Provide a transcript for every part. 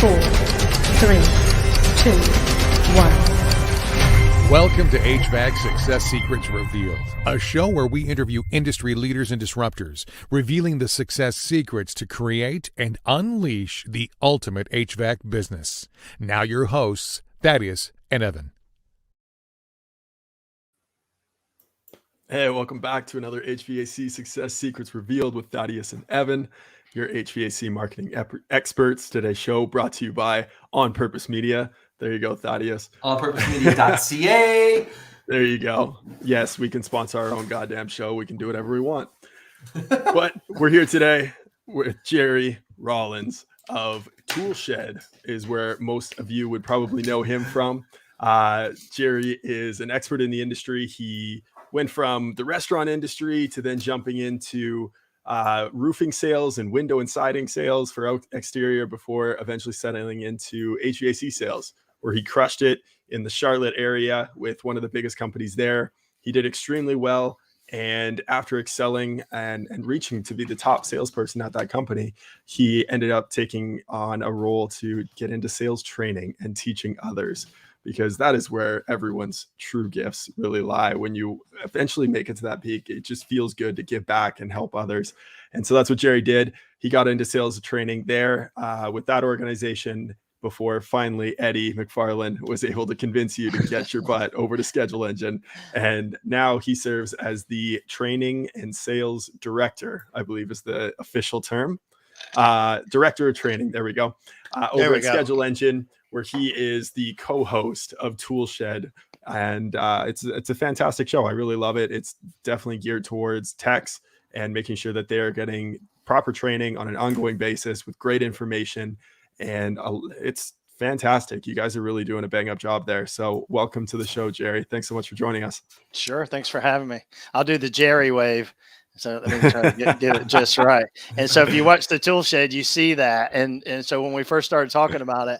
4, 3, 2, 1. Welcome to HVAC Success Secrets Revealed, a show where we interview industry leaders and disruptors, revealing the success secrets to create and unleash the ultimate HVAC business. Now your hosts, Thaddeus and Evan. Hey, welcome back to another HVAC Success Secrets Revealed with Thaddeus and Evan, your HVAC marketing experts. Today's show brought to you by On Purpose Media. There you go, Thaddeus. onpurposemedia.ca. There you go. Yes, we can sponsor our own goddamn show. We can do whatever we want. But we're here today with Jerry Rollins of ToolShed, is where most of you would probably know him from. Jerry is an expert in the industry. He went from the restaurant industry to then jumping into roofing sales and window and siding sales for exterior before eventually settling into HVAC sales, where he crushed it in the Charlotte area with one of the biggest companies there. He did extremely well. And after excelling and reaching to be the top salesperson at that company, he ended up taking on a role to get into sales training and teaching others, because that is where everyone's true gifts really lie. When you eventually make it to that peak, it just feels good to give back and help others. And so that's what Jerry did. He got into sales training there with that organization before finally Eddie McFarland was able to convince you to get your butt over to Schedule Engine. And now he serves as the training and sales director, I believe is the official term. Director of training. There we go. Over at Schedule Engine, where he is the co-host of ToolShed. And it's a fantastic show. I really love it. It's definitely geared towards techs and making sure that they're getting proper training on an ongoing basis with great information. And it's fantastic. You guys are really doing a bang up job there. So welcome to the show, Jerry. Thanks so much for joining us. Sure. Thanks for having me. I'll do the Jerry wave. So let me try to get it just right. And so if you watch the ToolShed, you see that. And so when we first started talking about it,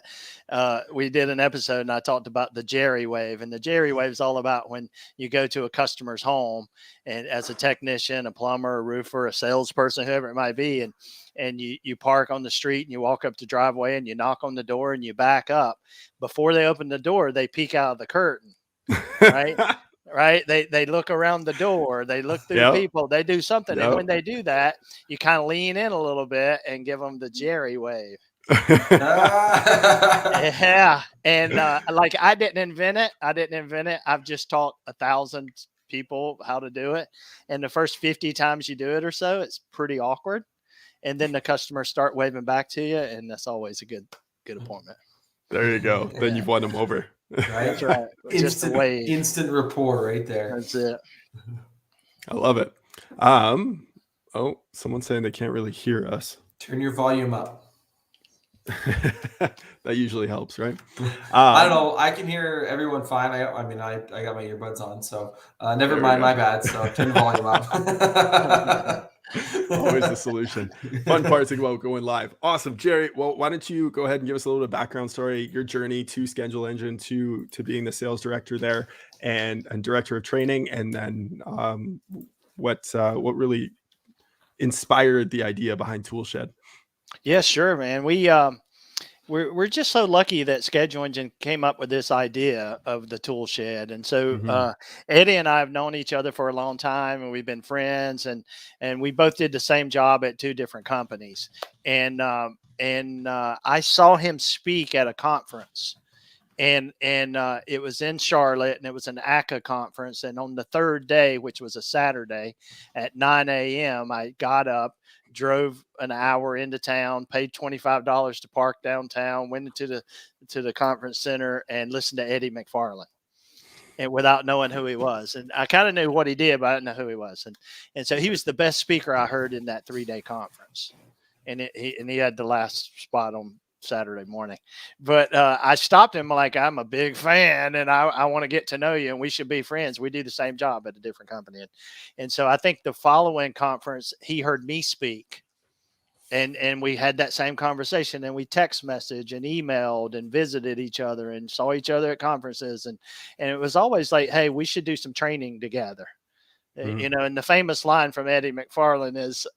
we did an episode and I talked about the Jerry wave. And the Jerry wave is all about when you go to a customer's home and as a technician, a plumber, a roofer, a salesperson, whoever it might be, and you park on the street and you walk up the driveway and you knock on the door and you back up. Before they open the door, they peek out of the curtain, right? Right. They look around the door, they look through people, they do something. And when they do that, you kind of lean in a little bit and give them the Jerry wave. Yeah. And like I didn't invent it. I've just taught 1,000 people how to do it. And the first 50 times you do it or so, it's pretty awkward. And then the customers start waving back to you. And that's always a good appointment. There you go. Then you've won them over. Right? That's right. Instant rapport right there. That's it. I love it. Someone's saying they can't really hear us. Turn your volume up. That usually helps, right? I don't know. I can hear everyone fine. I got my earbuds on, so never mind. My bad. So turn the volume up. Always the solution. Fun parts about going live. Awesome, Jerry. Well, why don't you go ahead and give us a little bit of background story, your journey to Schedule Engine, to being the sales director there and director of training, and then what really inspired the idea behind ToolShed? Yeah, sure, man. We're just so lucky that Schedule Engine came up with this idea of the ToolShed. And so Eddie and I have known each other for a long time, and we've been friends, and we both did the same job at 2 different companies. And I saw him speak at a conference, and it was in Charlotte, and it was an ACA conference. And on the 3rd day, which was a Saturday at 9 a.m., I got up, drove an hour into town, paid $25 to park downtown, went into the conference center and listened to Eddie McFarland, and without knowing who he was. And I kind of knew what he did, but I didn't know who he was. And so he was the best speaker I heard in that 3-day conference. And he had the last spot on Saturday morning. But I stopped him like, I'm a big fan and I want to get to know you and we should be friends. We do the same job at a different company. And so I think the following conference, he heard me speak. And we had that same conversation, and we text messaged and emailed and visited each other and saw each other at conferences. And it was always like, hey, we should do some training together. You know, and the famous line from Eddie McFarland is,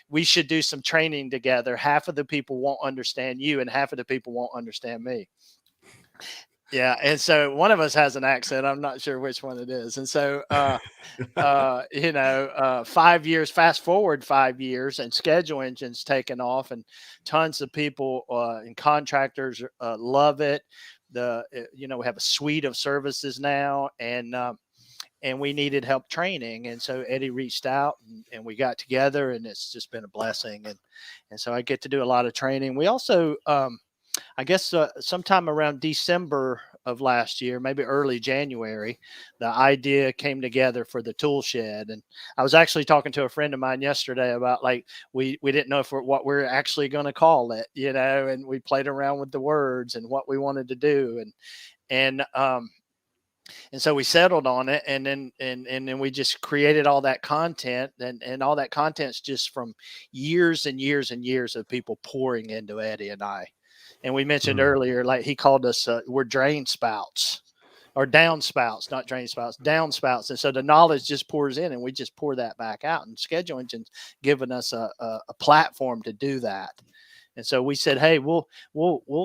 we should do some training together. Half of the people won't understand you and half of the people won't understand me. Yeah. And so one of us has an accent. I'm not sure which one it is. And so, you know, 5 years, fast forward 5 years, and schedule engines taken off, and tons of people and contractors love it. You know, we have a suite of services now, and we needed help training. And so Eddie reached out, and we got together, and it's just been a blessing. And so I get to do a lot of training. We also, I guess sometime around December of last year, maybe early January, the idea came together for the ToolShed. And I was actually talking to a friend of mine yesterday about, like, we didn't know what we're actually going to call it, you know, and we played around with the words and what we wanted to do. And so we settled on it, and then we just created all that content, and all that content's just from years and years and years of people pouring into Eddie and I. And we mentioned earlier, like, he called us, we're drain spouts, or down spouts, not drain spouts, down spouts. And so the knowledge just pours in, and we just pour that back out. And schedule engine's given us a platform to do that. And so we said, hey, we'll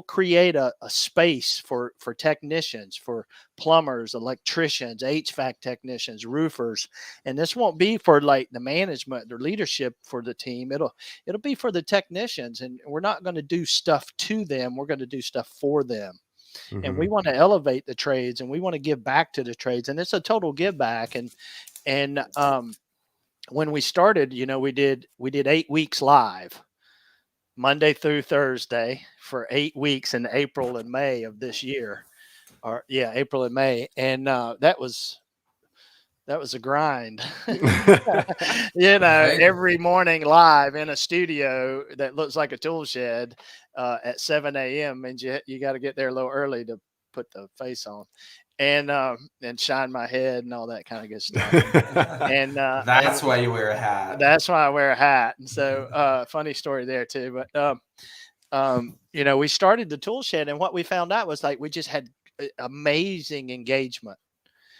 create a space for technicians, for plumbers, electricians, HVAC technicians, roofers. And this won't be for, like, the management or leadership for the team. It'll be for the technicians. And we're not going to do stuff to them. We're going to do stuff for them. And we want to elevate the trades, and we want to give back to the trades. And it's a total give back. And when we started, you know, we did 8 weeks live, Monday through Thursday, for 8 weeks in April and May of this year, April and May. And that was a grind, you know, every morning live in a studio that looks like a tool shed at 7 a.m. And you got to get there a little early to put the face on, and shine my head and all that kind of good stuff. And that's why you wear a hat. That's why I wear a hat. And so funny story there too. But you know, we started the tool shed, and what we found out was, like, we just had amazing engagement.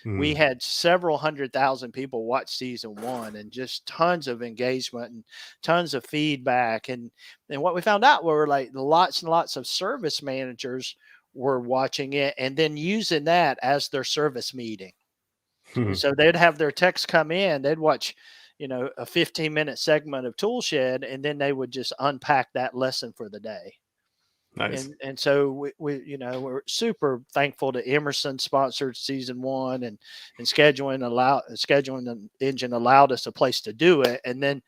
We had several 100,000 people watch season 1, and just tons of engagement and tons of feedback. And what we found out were, like, lots and lots of service managers were watching it and then using that as their service meeting. So they'd have their techs come in, they'd watch, you know, a 15-minute segment of ToolShed, and then they would just unpack that lesson for the day. Nice. And so we you know, we're super thankful to Emerson sponsored season 1, and scheduling engine allowed us a place to do it. And then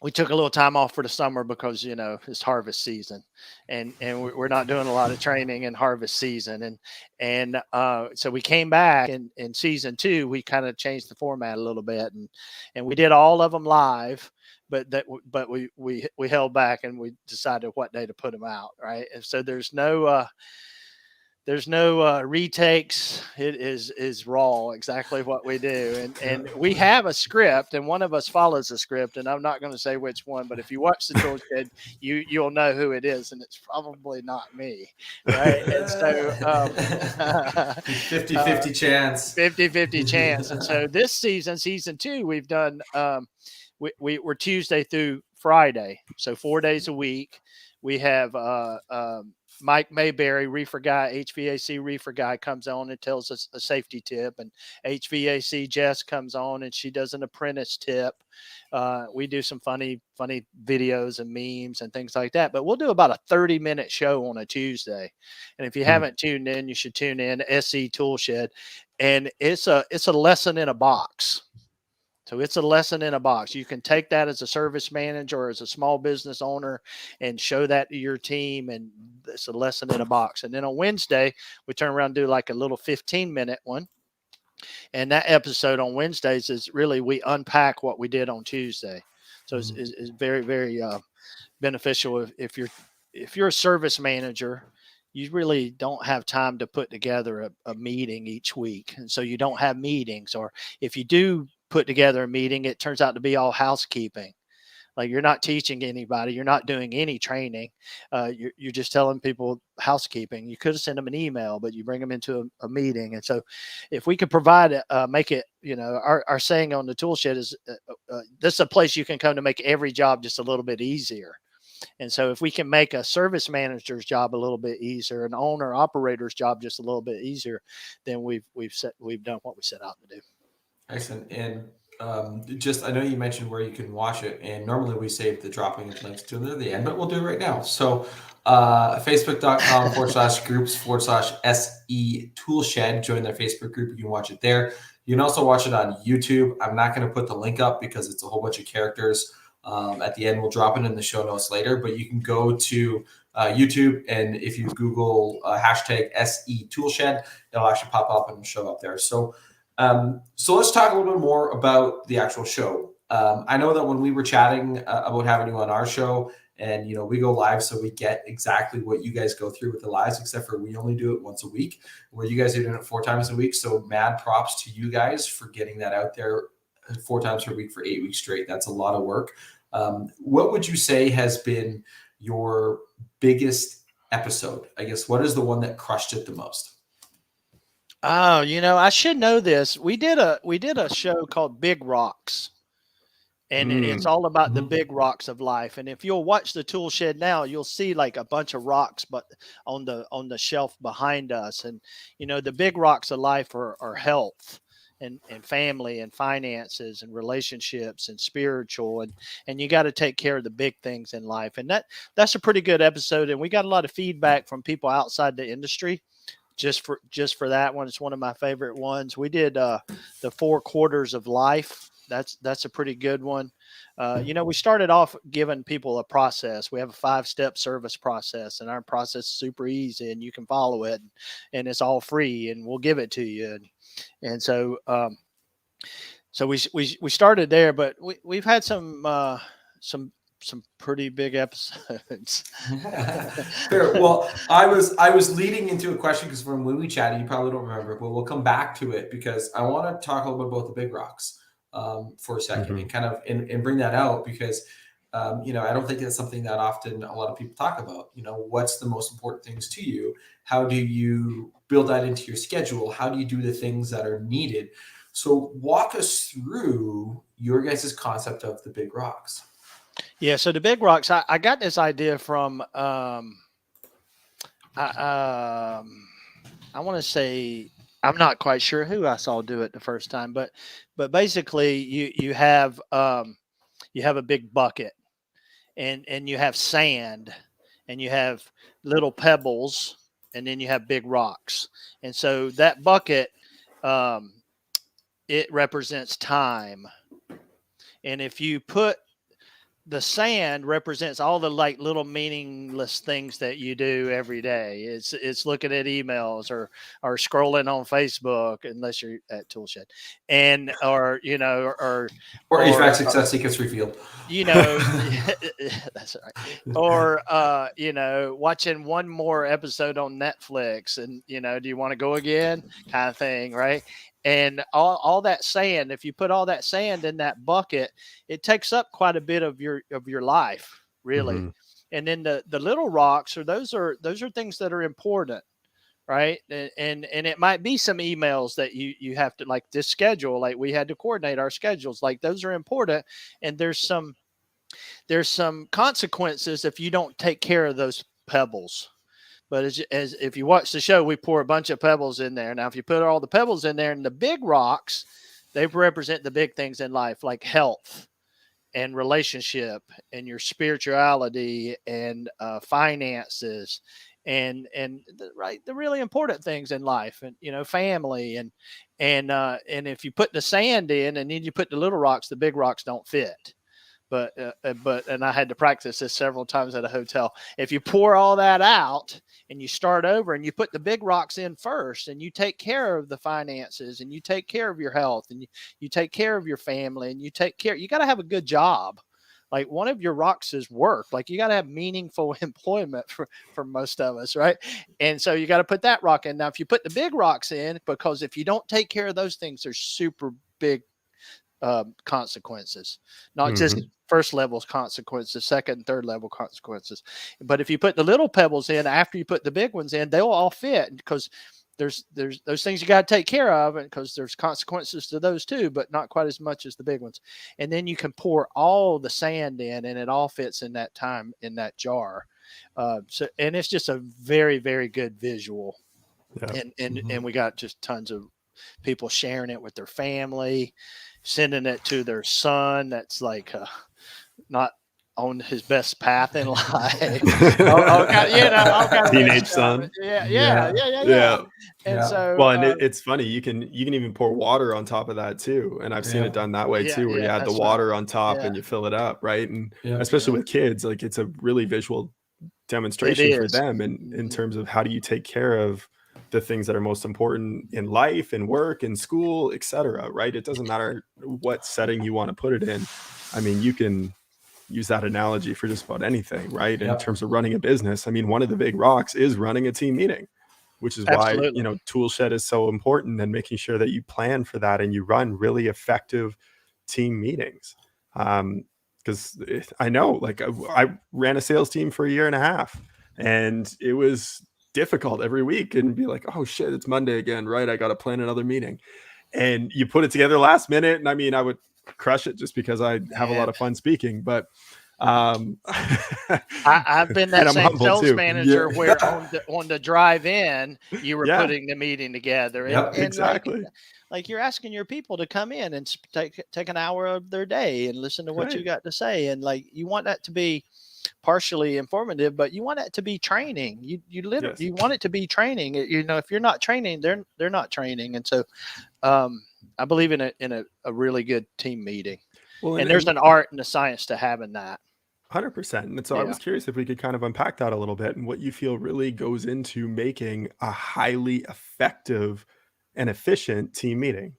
we took a little time off for the summer because, you know, it's harvest season, and we're not doing a lot of training in harvest season. And so we came back in season 2, we kind of changed the format a little bit, and we did all of them live, but we held back, and we decided what day to put them out. Right. And so there's no retakes. It is raw, exactly what we do. And we have a script, and one of us follows the script, and I'm not going to say which one, but if you watch the ToolShed, you'll know who it is, and it's probably not me. Right. And so 50-50 chance. 50-50 chance. And so this season 2, we've done we're Tuesday through Friday. So 4 days a week. We have Mike Mayberry, reefer guy, HVAC reefer guy, comes on and tells us a safety tip, and HVAC Jess comes on and she does an apprentice tip. We do some funny videos and memes and things like that, but we'll do about a 30-minute show on a Tuesday. And if you haven't tuned in, you should tune in. SE ToolShed, and it's a lesson in a box. So it's a lesson in a box. You can take that as a service manager or as a small business owner and show that to your team, and it's a lesson in a box. And then on Wednesday, we turn around and do like a little 15-minute one. And that episode on Wednesdays is really, we unpack what we did on Tuesday. So it's very, very beneficial if you're a service manager. You really don't have time to put together a meeting each week. And so you don't have meetings, or if you do put together a meeting, it turns out to be all housekeeping. Like, you're not teaching anybody, you're not doing any training. You're just telling people housekeeping. You could have sent them an email, but you bring them into a meeting. And so if we could provide make it, our saying on the tool shed is this is a place you can come to make every job just a little bit easier. And so if we can make a service manager's job a little bit easier, an owner operator's job just a little bit easier, then we've done what we set out to do. Excellent. And I know you mentioned where you can watch it, and normally we save the dropping of links to the end, but we'll do it right now. So facebook.com/groups/SE ToolShed. Join their Facebook group. You can watch it there. You can also watch it on YouTube. I'm not going to put the link up because it's a whole bunch of characters. At the end, we'll drop it in the show notes later, but you can go to YouTube, and if you Google hashtag SE ToolShed, it'll actually pop up and show up there. So let's talk a little bit more about the actual show. I know that when we were chatting about having you on our show, and we go live, so we get exactly what you guys go through with the lives, except for we only do it once a week, where you guys are doing it 4 times a week. So mad props to you guys for getting that out there 4 times per week for 8 weeks straight. That's a lot of work. What would you say has been your biggest episode? I guess, what is the one that crushed it the most? Oh, I should know this. We did a show called Big Rocks, and it's all about the big rocks of life. And if you'll watch the tool shed now, you'll see like a bunch of rocks, but on the shelf behind us. And the big rocks of life are health and family and finances and relationships and spiritual, and you got to take care of the big things in life. And that's a pretty good episode. And we got a lot of feedback from people outside the industry just for that one. It's one of my favorite ones. We did the 4 quarters of life. That's a pretty good one. We started off giving people a process. We have a 5-step service process, and our process is super easy, and you can follow it, and it's all free, and we'll give it to you. And so we started there, but we've had some pretty big episodes. Fair. Well, I was leading into a question because from when we chatted, you probably don't remember, but we'll come back to it because I want to talk a little bit about the big rocks for a second and kind of and bring that out because I don't think it's something that often a lot of people talk about. What's the most important things to you? How do you build that into your schedule? How do you do the things that are needed? So walk us through your guys' concept of the big rocks. Yeah, so the big rocks, I got this idea from I want to say, I'm not quite sure who I saw do it the first time, but basically you have a big bucket and you have sand and you have little pebbles and then you have big rocks. And so that bucket, it represents time. And if you put the sand represents all the like little meaningless things that you do every day. It's looking at emails or scrolling on Facebook, unless you're at ToolShed, and or HVAC success secrets revealed. That's right. Or watching one more episode on Netflix, and do you want to go again, kind of thing, right? And all that sand, if you put all that sand in that bucket, it takes up quite a bit of your life, really. And then the little rocks those are things that are important, right? And it might be some emails that you have to, like this schedule, like we had to coordinate our schedules, like those are important. And there's some consequences if you don't take care of those pebbles. But as if you watch the show, we pour a bunch of pebbles in there. Now, if you put all the pebbles in there and the big rocks, they represent the big things in life, like health and relationship and your spirituality and finances and the really important things in life, and family and if you put the sand in and then you put the little rocks, the big rocks don't fit. But I had to practice this several times at a hotel. If you pour all that out and you start over and you put the big rocks in first and you take care of the finances and you take care of your health and you take care of your family and you got to have a good job. Like one of your rocks is work. Like you got to have meaningful employment for most of us, right? And so you got to put that rock in. Now, if you put the big rocks in, because if you don't take care of those things, there's super big consequences, not just Mhm. first level consequences, second and third level consequences. But if you put the little pebbles in after you put the big ones in, they'll all fit, because there's those things you got to take care of, and because there's consequences to those too, but not quite as much as the big ones. And then you can pour all the sand in, and it all fits in that time in that jar. And it's just a very, very good visual. Yeah. And we got just tons of people sharing it with their family, sending it to their son that's like not on his best path in life. All kind of good Teenage stuff. son. Yeah. And Yeah. so, Well, and it's funny. You can even pour water on top of that too, and I've seen Yeah. it done that way too, where you add the that's right. water on top Yeah, and you fill it up, right? And Yeah. especially with kids, like it's a really visual demonstration for is. them, and in Mhm. terms of how do you take care of the things that are most important in life and work and school, etc. Right? It doesn't matter what setting you want to put it in. I mean, you can use that analogy for just about anything, right? In Yep. terms of running a business, I mean, one of the big rocks is running a team meeting, which is why, Absolutely. ToolShed is so important, and making sure that you plan for that and you run really effective team meetings. Because I know, like, I ran a sales team for a year and a half, and it was difficult every week, and be like, oh shit, it's Monday again, right? I got to plan another meeting. And you put it together last minute, and I mean, I would crush it just because I have a lot Man, of fun speaking, but I've been and that I'm same humble sales too. manager Yeah. where on the drive in, you were Yeah, putting the meeting together, Yep. and exactly. like you're asking your people to come in and take an hour of their day and listen to what you Right. got to say, and like you want that to be partially informative, but you want it to be training. You literally Yes. you want it to be training. If you're not training, they're not training, and so I believe in a really good team meeting, Well, and there's an art and a science to having that. 100%. And so I Yeah. was curious if we could kind of unpack that a little bit, and what you feel really goes into making a highly effective and efficient team meeting.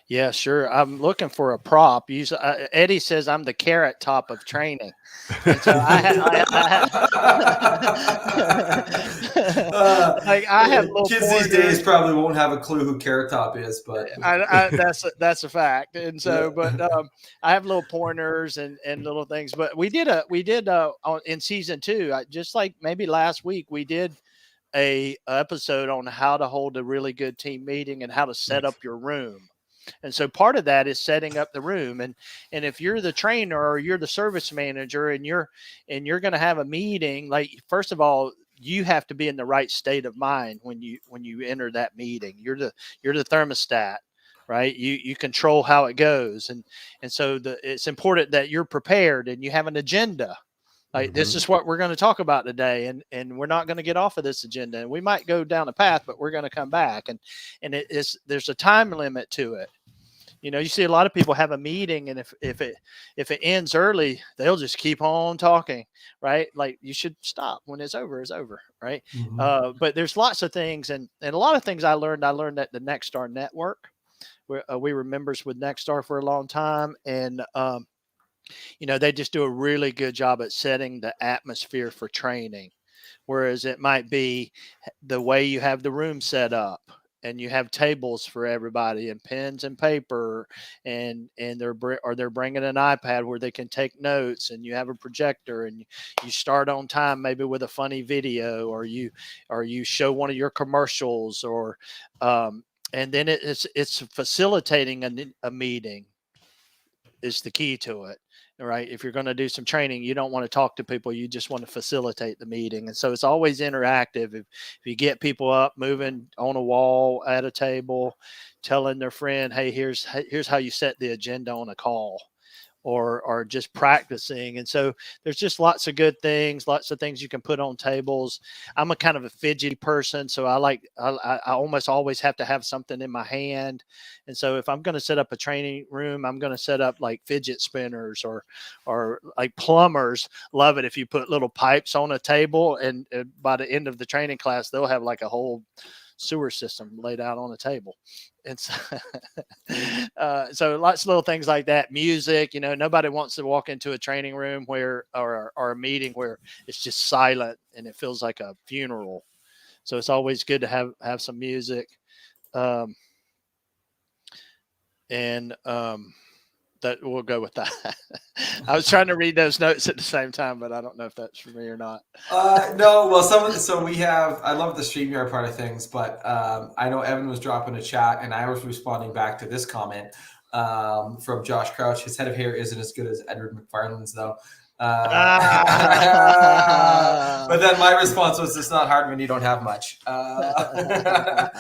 Yeah, sure. I'm looking for a prop. Eddie says I'm the carrot top of training, and so like I have little Kids these pointers. days probably won't have a clue who Carrot Top is, but That's a fact. And so, but I have little pointers and little things. But we did in season 2, just like maybe last week, we did a episode on how to hold a really good team meeting and how to set Nice. up your room. And so part of that is setting up the room. And if you're the trainer or you're the service manager and you're going to have a meeting, like, first of all, you have to be in the right state of mind when you enter that meeting. You're the thermostat, right? You control how it goes. And so it's important that you're prepared and you have an agenda. Like, this is what we're going to talk about today, and we're not going to get off of this agenda. And we might go down a path, but we're going to come back. And there's a time limit to it. You see a lot of people have a meeting, and if it ends early, they'll just keep on talking, right? Like, you should stop when it's over, right? But there's lots of things, and a lot of things I learned at the Nexstar Network, where we were members with Nexstar for a long time, and they just do a really good job at setting the atmosphere for training. Whereas it might be the way you have the room set up, and you have tables for everybody and pens and paper, and they're bringing an iPad where they can take notes, and you have a projector, and you start on time, maybe with a funny video, or you show one of your commercials, or and then it's facilitating a meeting is the key to it. Right. If you're going to do some training, you don't want to talk to people. You just want to facilitate the meeting. And so it's always interactive. If you get people up, moving on a wall, at a table, telling their friend, hey, here's how you set the agenda on a call, or just practicing. And so there's just lots of good things, lots of things you can put on tables. I'm a kind of a fidgety person, so I almost always have to have something in my hand. And so if I'm going to set up a training room, I'm going to set up like fidget spinners, or like plumbers love it if you put little pipes on a table, and by the end of the training class, they'll have like a whole sewer system laid out on the table. And so, so lots of little things like that. Music, nobody wants to walk into a training room or a meeting where it's just silent and it feels like a funeral. So it's always good to have some music. And that we'll go with that. I was trying to read those notes at the same time, but I don't know if that's for me or not. No, well, so we have. I love the StreamYard part of things, but I know Evan was dropping a chat, and I was responding back to this comment from Josh Crouch. His head of hair isn't as good as Edward McFarlane's, though. But then my response was, "It's not hard when you don't have much." So I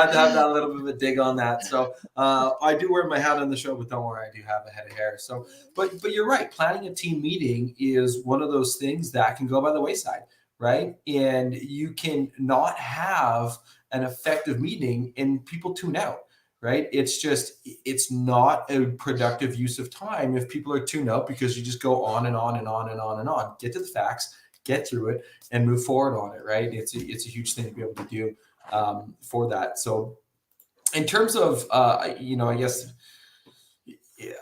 had to have that little bit of a dig on that. So I do wear my hat on the show, but don't worry, I do have a head of hair. So, but you're right. Planning a team meeting is one of those things that can go by the wayside, right? And you can not have an effective meeting, and people tune out. Right. It's not a productive use of time if people are tuned out because you just go on and on and on and on and on. Get to the facts, get through it, and move forward on it. Right. It's a huge thing to be able to do for that. So in terms of, I guess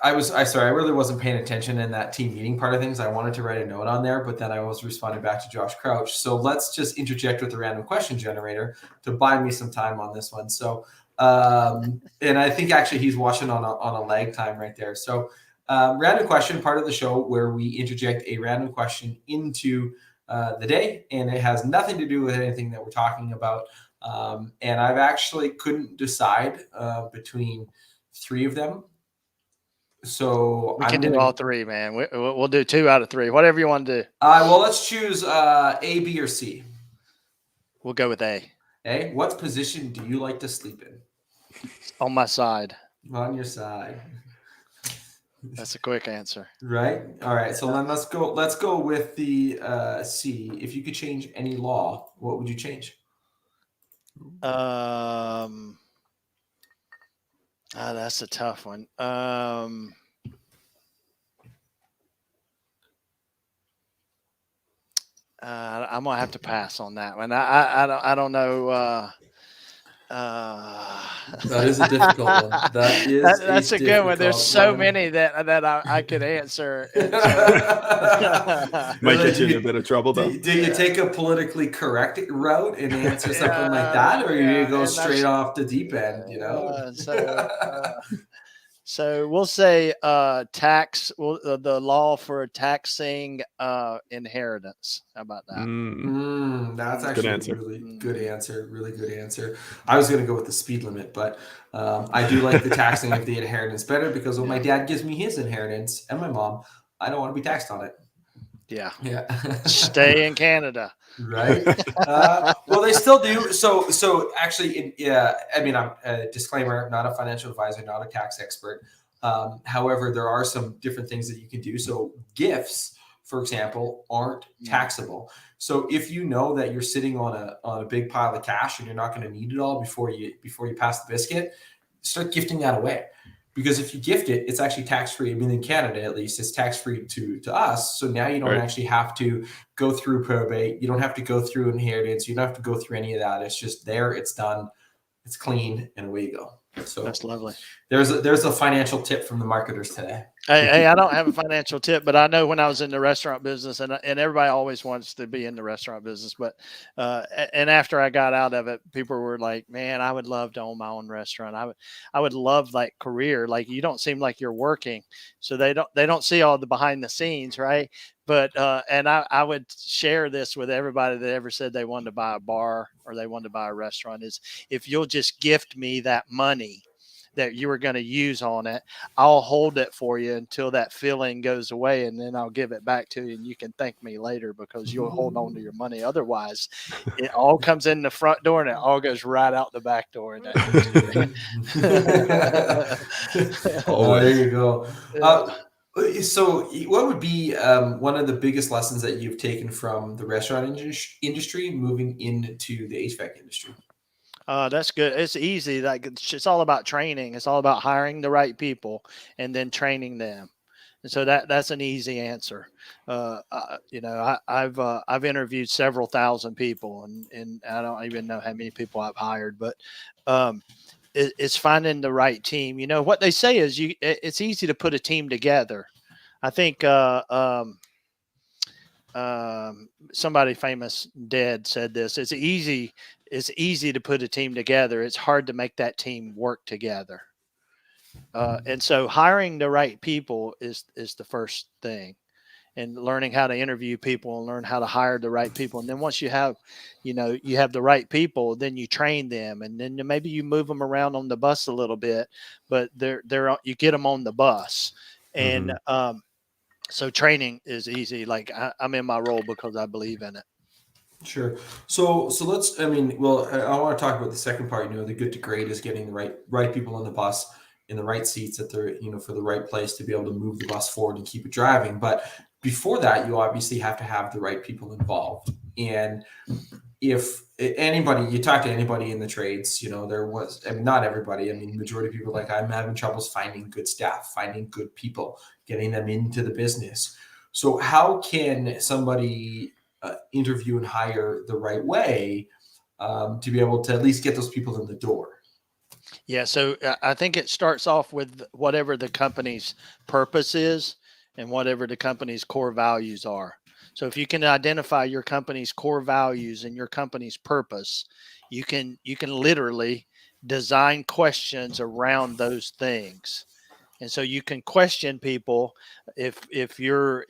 I really wasn't paying attention in that team meeting part of things. I wanted to write a note on there, but then I was responding back to Josh Crouch. So let's just interject with the random question generator to buy me some time on this one. So, and I think actually he's watching on a lag time right there. So random question, part of the show where we interject a random question into the day, and it has nothing to do with anything that we're talking about. And I've actually couldn't decide between three of them. So we can do all three, man. We'll do 2 out of 3, whatever you want to do. Well, let's choose A, B, or C. We'll go with A. A. What position do you like to sleep in? On my side. On your side. That's a quick answer. Right. All right. So then let's go with the C. If you could change any law, what would you change? That's a tough one. I'm gonna have to pass on that one. I don't know. That is a difficult one. That's a good one. There's so many that I could answer. Might get you in a bit of trouble, though. Do you take a politically correct route and answer something like that, or you go straight off the deep end? So we'll say tax. The law for taxing inheritance. How about that? That's actually a really good answer. Really good answer. I was going to go with the speed limit, but I do like the taxing of the inheritance better because when my dad gives me his inheritance and my mom, I don't want to be taxed on it. Yeah. Stay in Canada. Right. Well, they still do. So actually, I mean, I'm a disclaimer, not a financial advisor, not a tax expert. However, there are some different things that you can do. So gifts, for example, aren't taxable. So if you know that you're sitting on a big pile of cash and you're not going to need it all before you pass the biscuit, start gifting that away. Because if you gift it, it's actually tax-free. I mean, in Canada, at least, it's tax-free to us. So now you don't actually have to go through probate. You don't have to go through inheritance. You don't have to go through any of that. It's just there. It's done. It's clean, and away you go. So that's lovely. There's a financial tip from the marketers today. Hey, I don't have a financial tip, but I know when I was in the restaurant business, and everybody always wants to be in the restaurant business, but and after I got out of it, people were like, "Man, I would love to own my own restaurant. I would love like career. Like you don't seem like you're working, so they don't see all the behind the scenes, right?" But and I would share this with everybody that ever said they wanted to buy a bar or they wanted to buy a restaurant is if you'll just gift me that money that you were going to use on it, I'll hold it for you until that feeling goes away, and then I'll give it back to you, and you can thank me later because you'll hold on to your money. Otherwise, it all comes in the front door and it all goes right out the back door. Oh, there you go. So what would be one of the biggest lessons that you've taken from the restaurant industry moving into the HVAC industry? That's good. It's easy. Like it's all about training. It's all about hiring the right people and then training them. And so that's an easy answer. I've interviewed several thousand people, and I don't even know how many people I've hired, but it's finding the right team. You know what they say is it's easy to put a team together. I think somebody famous dead said this. It's easy to put a team together. It's hard to make that team work together. And so hiring the right people is the first thing, and learning how to interview people and learn how to hire the right people. And then once you have, you have the right people, then you train them, and then maybe you move them around on the bus a little bit, but you get them on the bus. And so training is easy. Like I'm in my role because I believe in it. Sure. So let's. I mean, well, I want to talk about the second part. The good to great is getting the right people on the bus in the right seats at the for the right place to be able to move the bus forward and keep it driving. But before that, you obviously have to have the right people involved. And if anybody, you talk to anybody in the trades, there was, I mean, not everybody. I mean, majority of people like I'm having troubles finding good staff, finding good people, getting them into the business. So how can somebody interview and hire the right way to be able to at least get those people in the door? Yeah, so I think it starts off with whatever the company's purpose is and whatever the company's core values are. So if you can identify your company's core values and your company's purpose, you can literally design questions around those things. And so you can question people if your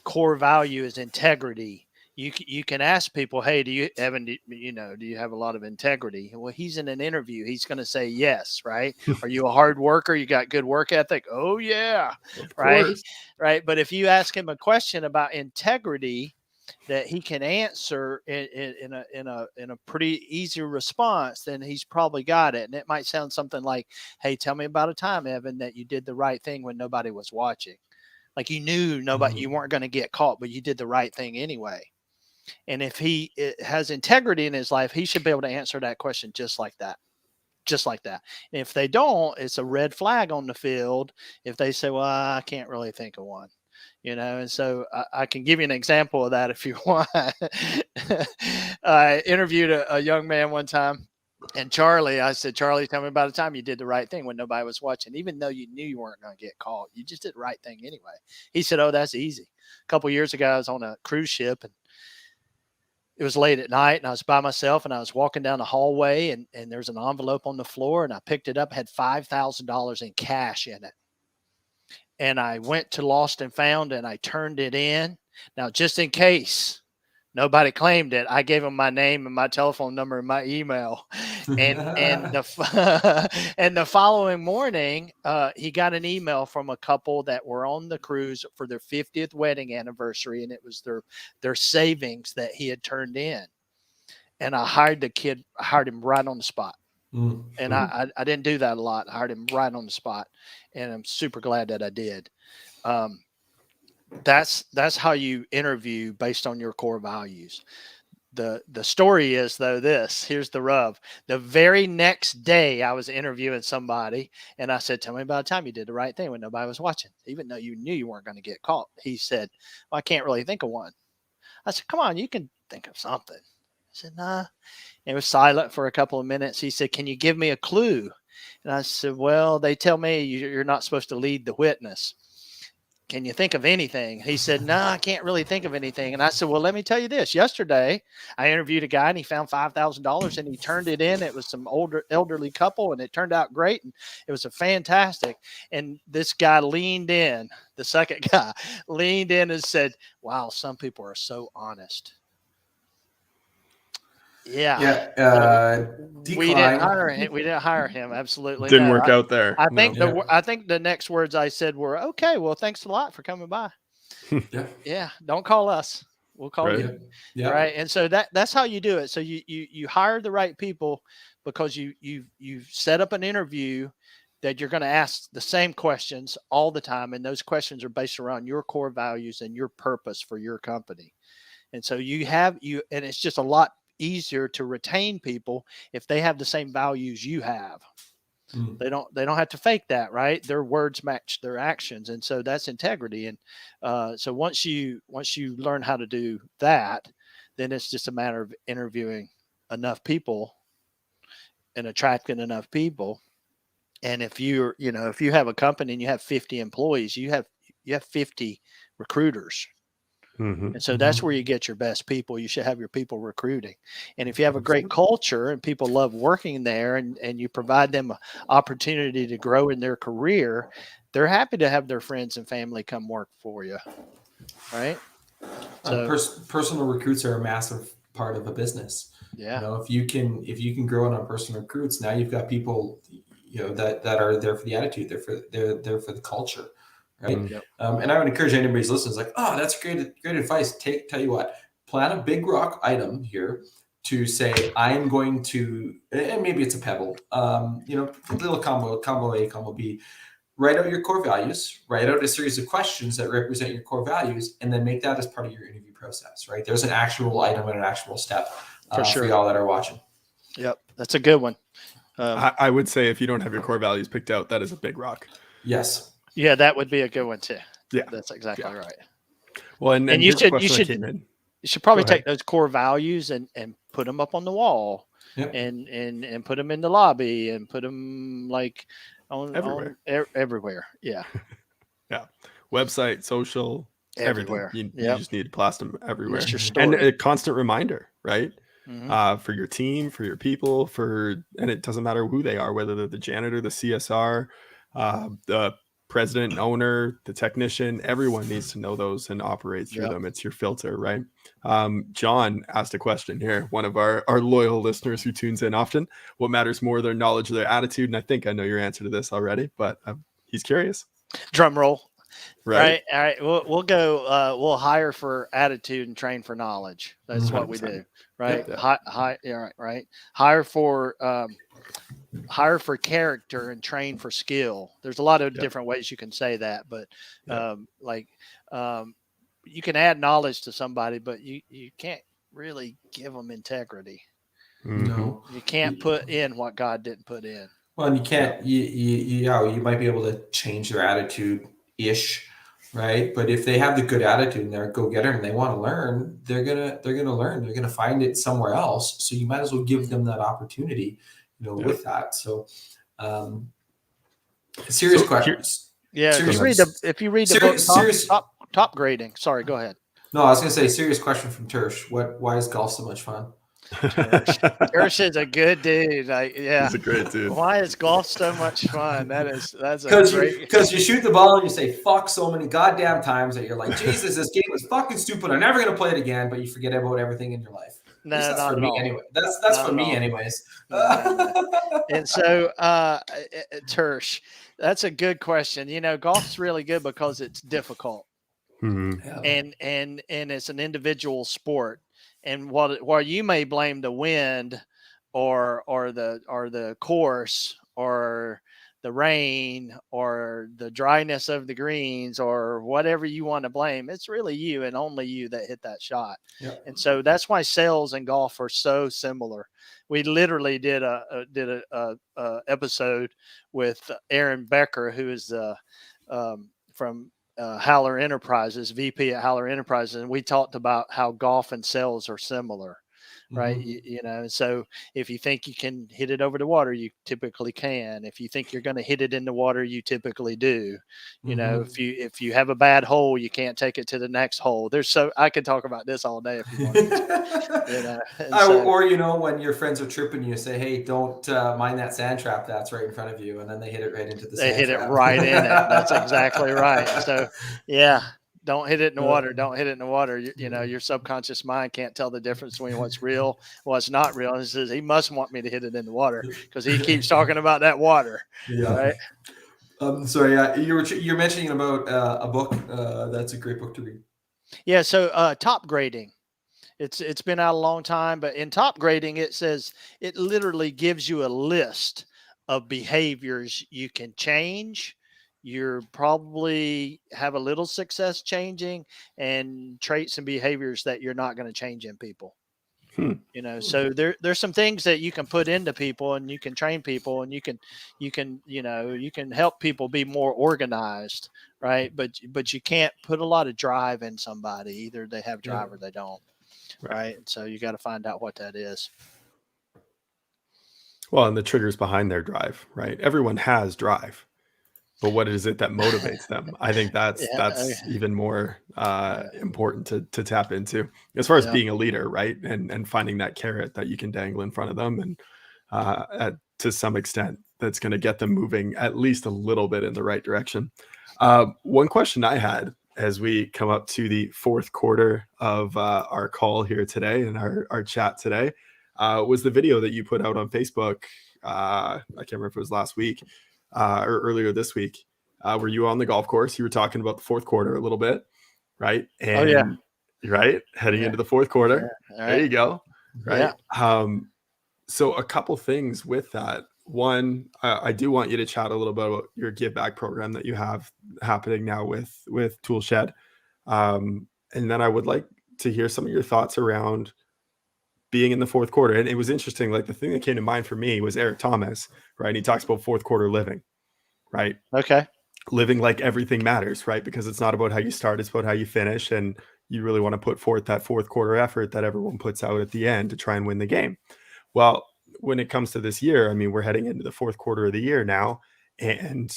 core value is integrity. You can ask people, hey, do you have a lot of integrity? Well, he's in an interview. He's going to say yes, right? Are you a hard worker? You got good work ethic? Oh yeah, right, right. But if you ask him a question about integrity that he can answer in a pretty easy response, then he's probably got it. And it might sound something like, hey, tell me about a time, Evan, that you did the right thing when nobody was watching. Like you knew you weren't going to get caught, but you did the right thing anyway. And if he has integrity in his life, he should be able to answer that question just like that. Just like that. And if they don't, it's a red flag on the field. If they say, well, I can't really think of one, and so I can give you an example of that if you want. I interviewed a young man one time. And I said, Charlie, tell me about a time you did the right thing when nobody was watching, even though you knew you weren't going to get caught. You just did the right thing anyway. He said, oh, that's easy. A couple of years ago, I was on a cruise ship, and it was late at night, and I was by myself, and I was walking down the hallway, and there's an envelope on the floor, and I picked it up, had $5,000 in cash in it. And I went to Lost and Found, and I turned it in. Now, just in case nobody claimed it, I gave him my name and my telephone number and my email. And the following morning, he got an email from a couple that were on the cruise for their 50th wedding anniversary, and it was their savings that he had turned in. And I hired him right on the spot. Mm-hmm. And I didn't do that a lot. I hired him right on the spot, and I'm super glad that I did. That's how you interview based on your core values. The story is, though, here's the rub. The very next day I was interviewing somebody, and I said, tell me about a time you did the right thing when nobody was watching, even though you knew you weren't going to get caught. He said, well, I can't really think of one. I said, come on, you can think of something. I said, nah. It was silent for a couple of minutes. He said, can you give me a clue? And I said, well, they tell me you're not supposed to lead the witness. Can you think of anything? He said, no, I can't really think of anything. And I said, well, let me tell you this. Yesterday, I interviewed a guy, and he found $5,000, and he turned it in. It was some elderly couple, and it turned out great. And it was a fantastic. And this guy leaned in, the second guy leaned in and said, wow, some people are so honest. Yeah. We didn't hire him. Absolutely didn't work out there. I think the next words I said were, okay, well, thanks a lot for coming by. Yeah. Don't call us. We'll call you. Yeah. Right. And so that's how you do it. So you hire the right people because you've set up an interview that you're going to ask the same questions all the time. And those questions are based around your core values and your purpose for your company. And so and it's just a lot easier to retain people if they have the same values you have. They don't have to fake that, right? Their words match their actions. And so that's integrity. And so once you learn how to do that, then it's just a matter of interviewing enough people and attracting enough people. And if you have a company and you have 50 employees, you have 50 recruiters. And so that's where you get your best people. You should have your people recruiting. And if you have a great culture and people love working there and you provide them an opportunity to grow in their career, they're happy to have their friends and family come work for you. Right. So personal recruits are a massive part of a business. Yeah. You know, if you can grow on personal recruits, now you've got people, you know, that are there for the attitude, they're there for the culture. Right. Yep. And I would encourage anybody who's listening, like, oh, that's great advice. Tell you what, plan a big rock item here to say, I'm going to, and maybe it's a pebble, you know, little combo A, combo B, write out your core values, write out a series of questions that represent your core values, and then make that as part of your interview process, right? There's an actual item and an actual step for y'all that are watching. Yep. That's a good one. I would say if you don't have your core values picked out, that is a big rock. Yes. Yeah, that would be a good one too. Yeah, that's exactly right. Well, and you should probably take those core values and put them up on the wall, and put them in the lobby and put them like everywhere. Yeah. Yeah. Website, social, everywhere. Everything. You just need to plaster them everywhere. And a constant reminder, right? For your team, for your people, and it doesn't matter who they are, whether they're the janitor, the CSR, the president, owner, the technician, everyone needs to know those and operate through them. It's your filter, right? John asked a question here, one of our loyal listeners who tunes in often. What matters more, their knowledge or their attitude? And I think I know your answer to this already, but he's curious. Drum roll. Right. All right. We'll go. We'll hire for attitude and train for knowledge. That's what we do. Right. Right. Hire for character and train for skill. There's a lot of different ways you can say that, but you can add knowledge to somebody, but you can't really give them integrity. No, you can't put in what God didn't put in. Well, and you can't. You might be able to change their attitude ish, right? But if they have the good attitude and they're a go-getter and they want to learn, they're gonna learn. They're gonna find it somewhere else. So you might as well give them that opportunity, with that. So, serious questions. Yeah, if you read the book, top grading. Sorry, go ahead. No, I was gonna say serious question from Tersh. Why is golf so much fun? Tersh is a good dude. He's a great dude. Why is golf so much fun? That's because you shoot the ball and you say fuck so many goddamn times that you're like, Jesus, this game was fucking stupid. I'm never gonna play it again. But you forget about everything in your life. No, that's not for at me all. anyway. That's for me anyways. And so, Tersh, that's a good question. Golf's really good because it's difficult, and it's an individual sport. And while you may blame the wind, or the course, or the rain, or the dryness of the greens, or whatever you want to blame, it's really you and only you that hit that shot. Yep. And so that's why sales and golf are so similar. We literally did a episode with Aaron Becker, who is from Haller Enterprises, VP at Haller Enterprises, and we talked about how golf and sales are similar. Right. So if you think you can hit it over the water, you typically can. If you think you're going to hit it in the water, you typically do. If you have a bad hole, you can't take it to the next hole. I could talk about this all day if you wanted to. Or when your friends are tripping you, say, hey, don't mind that sand trap that's right in front of you. And then they hit it right into the sand trap. They hit it right in it. That's exactly right. So, yeah. Don't hit it in the water. Don't hit it in the water. Your subconscious mind can't tell the difference between what's real, what's not real. And it says he must want me to hit it in the water because he keeps talking about that water. Yeah. Right. Sorry. You're mentioning about a book. That's a great book to read. Yeah. So top grading. It's been out a long time, but in top grading, it says it literally gives you a list of behaviors you can change. You're probably have a little success changing, and traits and behaviors that you're not going to change in people. So there's some things that you can put into people, and you can train people, and you can help people be more organized, right? But you can't put a lot of drive in somebody. Either they have drive or they don't, right? So you got to find out what that is. Well, and the triggers behind their drive, right? Everyone has drive. But what is it that motivates them? I think that's Yeah. even more important to tap into as far as Yeah. being a leader, right? And finding that carrot that you can dangle in front of them, and to some extent, that's going to get them moving at least a little bit in the right direction. One question I had as we come up to the fourth quarter of our call here today and our chat today was the video that you put out on Facebook. I can't remember if it was last week or earlier this week. Were you on the golf course? You were talking about the fourth quarter a little bit, right? Oh yeah. And right, heading Yeah. into the fourth quarter. All There right. you go. Right. Yeah. So a couple things with that. One, I do want you to chat a little bit about your give back program that you have happening now with ToolShed. And then I would like to hear some of your thoughts around being in the fourth quarter. And it was interesting. Like the thing that came to mind for me was Eric Thomas, right? He talks about fourth quarter living, right? Okay. Living like everything matters, right? Because it's not about how you start, it's about how you finish. And you really want to put forth that fourth quarter effort that everyone puts out at the end to try and win the game. Well, when it comes to this year, I mean, we're heading into the fourth quarter of the year now, and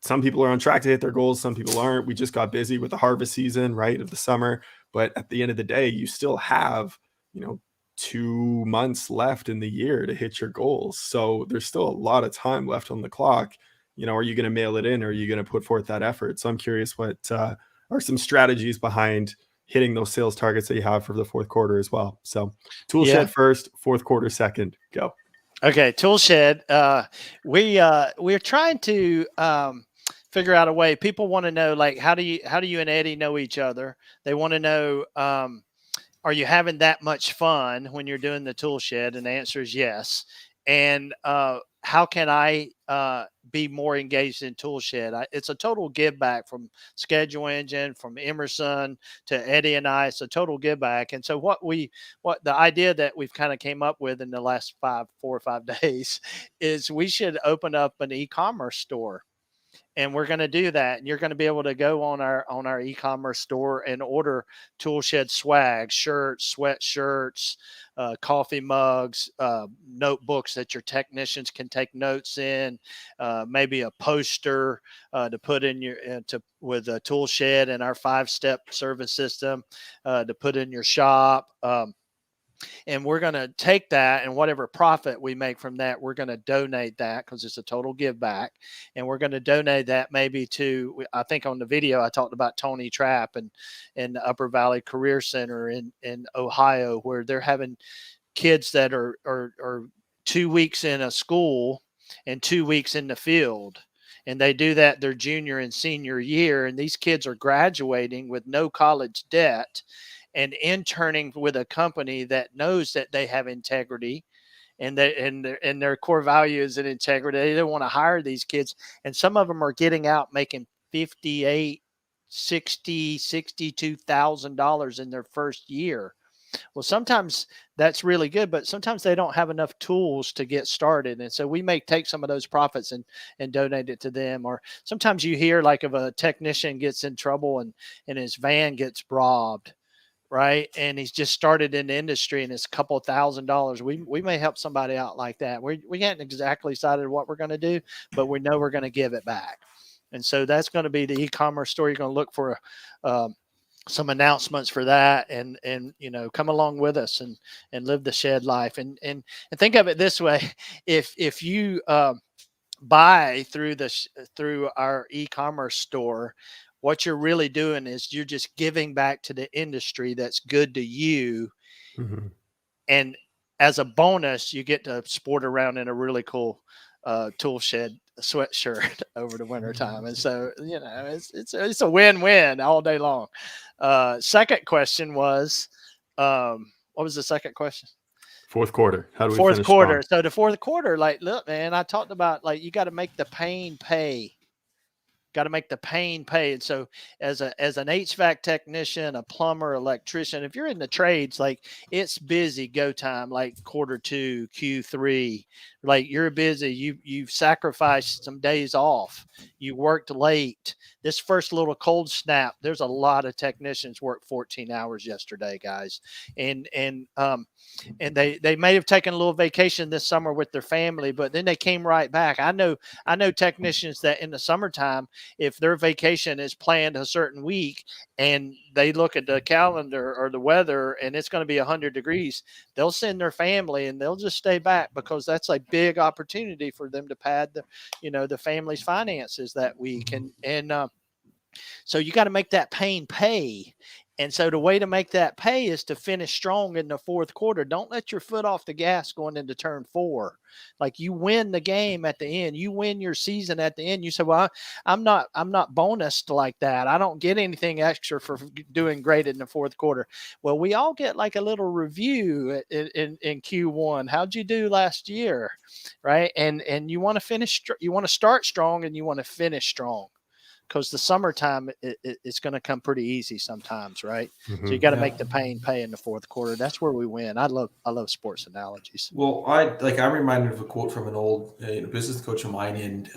some people are on track to hit their goals. Some people aren't. We just got busy with the harvest season, right, of the summer. But at the end of the day, you still have, 2 months left in the year to hit your goals. So there's still a lot of time left on the clock. Are you going to mail it in, or are you going to put forth that effort? So I'm curious, what are some strategies behind hitting those sales targets that you have for the fourth quarter as well? So ToolShed first, fourth quarter second, go. Okay, ToolShed. We're trying to figure out a way. People want to know, like, how do you and Eddie know each other? They want to know, are you having that much fun when you're doing the ToolShed? And the answer is yes. And how can I be more engaged in ToolShed? It's a total give back from Schedule Engine, from Emerson to Eddie and I. It's a total give back. And so what the idea that we've kind of came up with in the last 4 or 5 days is we should open up an e-commerce store. And we're going to do that. And you're going to be able to go on our e-commerce store and order ToolShed swag, shirts, sweatshirts, coffee mugs, notebooks that your technicians can take notes in, maybe a poster to put in with a ToolShed and our 5-step service system to put in your shop. And we're going to take that, and whatever profit we make from that, we're going to donate that, because it's a total give back. And we're going to donate that maybe to, I think on the video, I talked about Tony Trapp and the Upper Valley Career Center in Ohio, where they're having kids that are 2 weeks in a school and 2 weeks in the field. And they do that their junior and senior year. And these kids are graduating with no college debt and interning with a company that knows that they have integrity, and their core values and integrity. They don't want to hire these kids. And some of them are getting out making $58,000, $60,000, $62,000 in their first year. Well, sometimes that's really good, but sometimes they don't have enough tools to get started. And so we may take some of those profits and donate it to them. Or sometimes you hear like if a technician gets in trouble and his van gets robbed, right? And he's just started in the industry and it's a couple $1,000. We may help somebody out like that. We haven't exactly decided what we're going to do, but we know we're going to give it back. And so that's going to be the e-commerce store. You're going to look for some announcements for that, and come along with us and live the shed life. And think of it this way: if you buy through our e-commerce store, what you're really doing is you're just giving back to the industry that's good to you. Mm-hmm. And as a bonus, you get to sport around in a really cool ToolShed sweatshirt over the winter time. And so, it's a win-win all day long. Second question was, what was the second question? Fourth quarter. How do we Fourth finish quarter. strong? So the fourth quarter, like, look, man, I talked about, like, you got to make the pain pay. got to make the pain pay. And so as an HVAC technician, a plumber, electrician, if you're in the trades, like it's busy go time, like Q2, Q3, like you're busy. You've sacrificed some days off. You worked late. This first little cold snap, there's a lot of technicians worked 14 hours yesterday, guys. And they may have taken a little vacation this summer with their family, but then they came right back. I know technicians that in the summertime, if their vacation is planned a certain week and they look at the calendar or the weather and it's going to be 100 degrees, they'll send their family and they'll just stay back because that's a big opportunity for them to pad the family's finances that week. And so you got to make that pain pay. And so the way to make that pay is to finish strong in the fourth quarter. Don't let your foot off the gas going into turn 4. Like you win the game at the end. You win your season at the end. You say, well, I'm not bonused like that. I don't get anything extra for doing great in the fourth quarter. Well, we all get like a little review in Q1. How'd you do last year? Right. And you want to start strong and you want to finish strong. Because the summertime, it's going to come pretty easy sometimes, right? So you got to make the pain pay in the fourth quarter. That's where we win. I love sports analogies. Well, I'm reminded of a quote from an old business coach of mine, and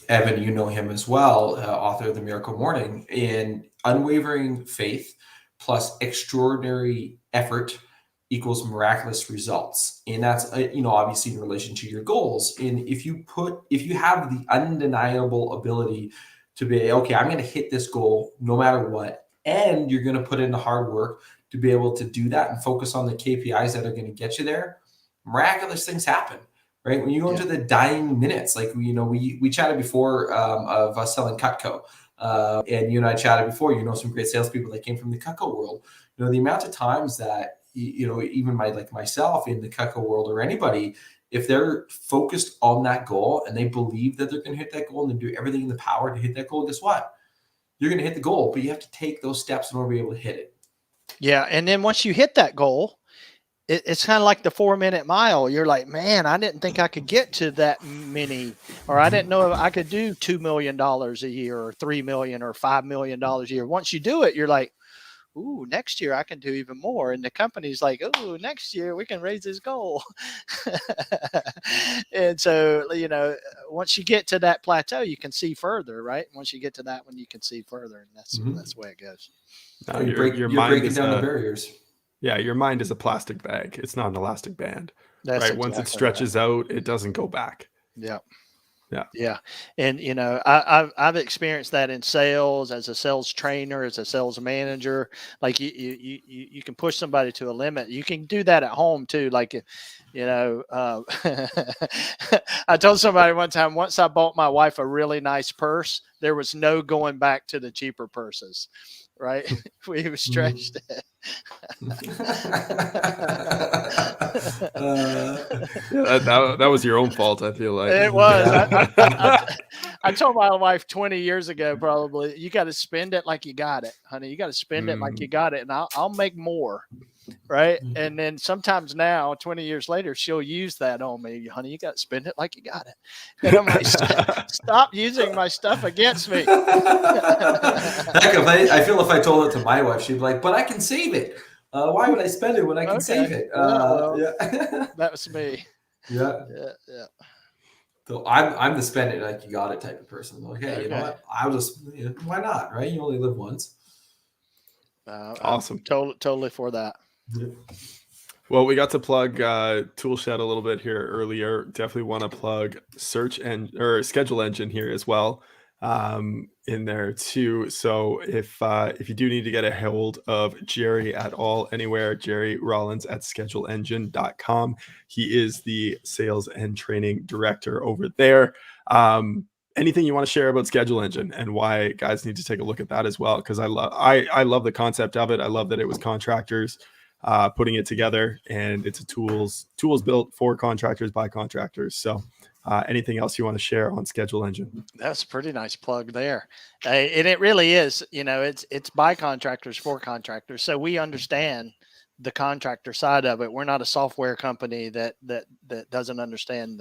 Evan, you know him as well, author of The Miracle Morning. And unwavering faith plus extraordinary effort equals miraculous results. And that's obviously in relation to your goals. And if you have the undeniable ability to be, okay, I'm going to hit this goal no matter what. And you're going to put in the hard work to be able to do that and focus on the KPIs that are going to get you there. Miraculous things happen, right? When you go into the dying minutes, like, we chatted before of us selling Cutco. And you and I chatted before, some great salespeople that came from the Cutco world. The amount of times that, even myself in the Cutco world or anybody, if they're focused on that goal and they believe that they're going to hit that goal and they do everything in the power to hit that goal, guess what? You're going to hit the goal, but you have to take those steps in order to be able to hit it. Yeah. And then once you hit that goal, it's kind of like the 4-minute mile. You're like, man, I didn't think I could get to that many, or I didn't know I could do $2 million a year or $3 million or $5 million a year. Once you do it, you're like, ooh, next year I can do even more. And the company's like, ooh, next year we can raise this goal. And so, once you get to that plateau, you can see further, right? Once you get to that one, you can see further. And that's the way it goes. No, you're breaking down the barriers. Yeah, your mind is a plastic bag. It's not an elastic band. That's right. Exactly Once it stretches out, it doesn't go back. Yeah. Yeah. And, I've experienced that in sales, as a sales trainer, as a sales manager. Like you can push somebody to a limit. You can do that at home too. Like, I told somebody one time, once I bought my wife a really nice purse, there was no going back to the cheaper purses. Right. We were stretched. That was your own fault, I feel like. It was. I told my wife 20 years ago, probably, you got to spend it like you got it, honey. You got to spend it like you got it, and I'll make more. Right. And then sometimes now, 20 years later, she'll use that on me. Honey, you got to spend it like you got it. And I'm like, stop using my stuff against me. I feel if I told it to my wife, she'd be like, but I can save it. Why would I spend it when I can save it? That was me. Yeah. So I'm the spend it like you got it type of person. Okay. You know what? I'll just, why not? Right. You only live once. Awesome. I'm totally for that. Yeah. Well, we got to plug ToolShed a little bit here earlier. Definitely want to plug Schedule Engine here as well in there too. So if you do need to get a hold of Jerry at all, anywhere, Jerry Rollins at scheduleengine.com. He is the sales and training director over there. Anything you want to share about Schedule Engine and why guys need to take a look at that as well? Because I love the concept of it. I love that it was contractors putting it together, and it's a tools built for contractors by contractors. So anything else you want to share on Schedule Engine? That's a pretty nice plug there. And it really is, it's by contractors for contractors. So we understand the contractor side of it. We're not a software company that doesn't understand